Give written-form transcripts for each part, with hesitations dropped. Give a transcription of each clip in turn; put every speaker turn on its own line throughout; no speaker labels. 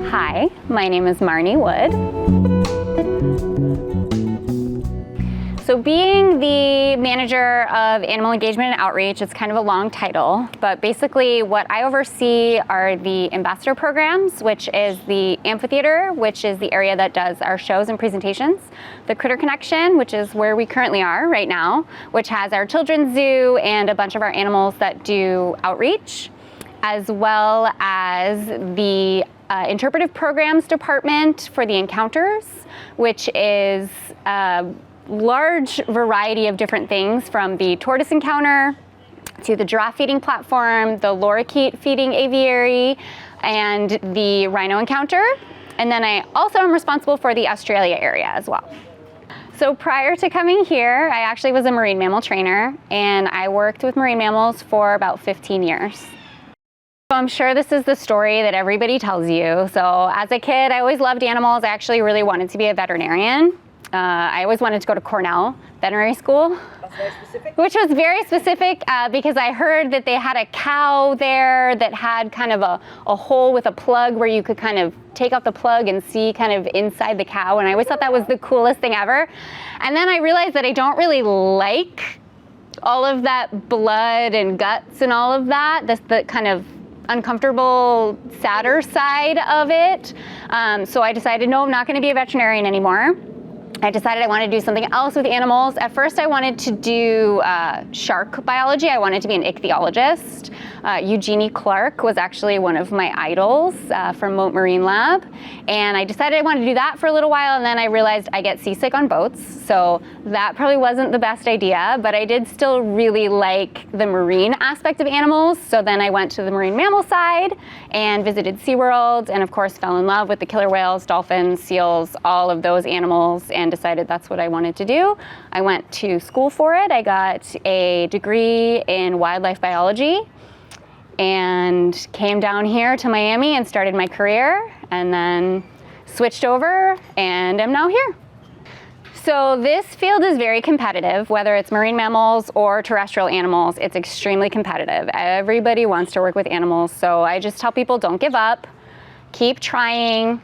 Hi, my name is Marni Wood. So being the manager of animal engagement and outreach, it's kind of a long title, but basically what I oversee are the ambassador programs, which is the amphitheater, which is the area that does our shows and presentations, the Critter Connection, which is where we currently are right now, which has our children's zoo and a bunch of our animals that do outreach, as well as the interpretive programs department for the encounters, which is large variety of different things, from the tortoise encounter to the giraffe feeding platform, the lorikeet feeding aviary, and the rhino encounter. And then I also am responsible for the Australia area as well. So prior to coming here, I actually was a marine mammal trainer, and I worked with marine mammals for about 15 years. So I'm sure this is the story that everybody tells you. So as a kid, I always loved animals. I actually really wanted to be a veterinarian. I always wanted to go to Cornell Veterinary School.
That's very specific.
Which was very specific because I heard that they had a cow there that had kind of a hole with a plug where you could kind of take out the plug and see kind of inside the cow, and I always thought that was the coolest thing ever. And then I realized that I don't really like all of that blood and guts and all of that, the kind of uncomfortable, sadder side of it. So I decided, no, I'm not going to be a veterinarian anymore. I decided I wanted to do something else with animals. At first I wanted to do shark biology. I wanted to be an ichthyologist. Eugenie Clark was actually one of my idols from Mote Marine Lab. And I decided I wanted to do that for a little while, and then I realized I get seasick on boats. So that probably wasn't the best idea, but I did still really like the marine aspect of animals. So then I went to the marine mammal side and visited SeaWorld, and of course fell in love with the killer whales, dolphins, seals, all of those animals, and decided that's what I wanted to do. I went to school for it. I got a degree in wildlife biology and came down here to Miami and started my career, and then switched over and am now here. So this field is very competitive, whether it's marine mammals or terrestrial animals. It's extremely competitive. Everybody wants to work with animals, so I just tell people, don't give up, keep trying.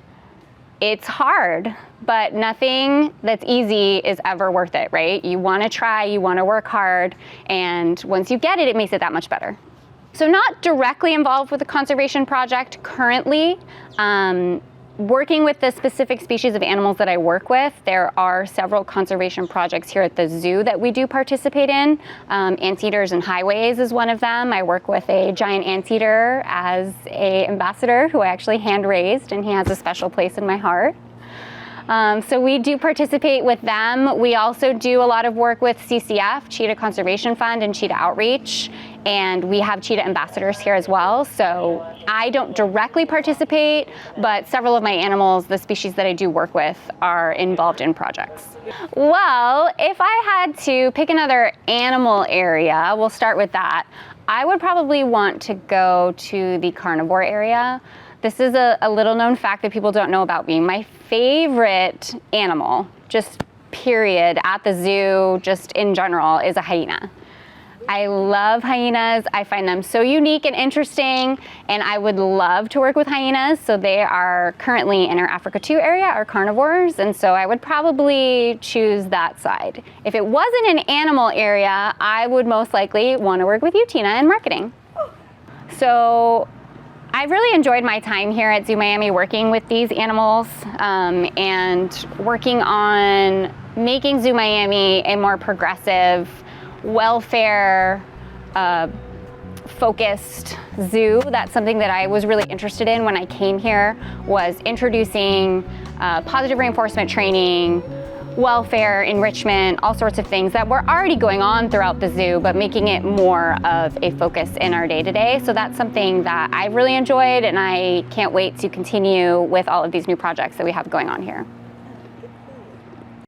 It's hard, but nothing that's easy is ever worth it, right? You want to try, you want to work hard, and once you get it, it makes it that much better. So not directly involved with the conservation project currently. Working with the specific species of animals that I work with, there are several conservation projects here at the zoo that we do participate in. Anteaters and highways is one of them. I work with a giant anteater as an ambassador who I actually hand raised, and he has a special place in my heart. So we do participate with them. We also do a lot of work with CCF, Cheetah Conservation Fund, and Cheetah Outreach, and we have cheetah ambassadors here as well. So I don't directly participate, but several of my animals, the species that I do work with, are involved in projects. Well, if I had to pick another animal area, we'll start with that. I would probably want to go to the carnivore area. This is a little known fact that people don't know about me. My favorite animal, just period, at the zoo, just in general, is a hyena. I love hyenas. I find them so unique and interesting, and I would love to work with hyenas. So they are currently in our Africa 2 area, our carnivores, and so I would probably choose that side. If it wasn't an animal area, I would most likely want to work with you, Tina, in marketing. So I've really enjoyed my time here at Zoo Miami working with these animals and working on making Zoo Miami a more progressive, welfare focused zoo. That's something that I was really interested in when I came here, was introducing positive reinforcement training, welfare, enrichment, all sorts of things that were already going on throughout the zoo, but making it more of a focus in our day-to-day. So that's something that I've really enjoyed, and I can't wait to continue with all of these new projects that we have going on here.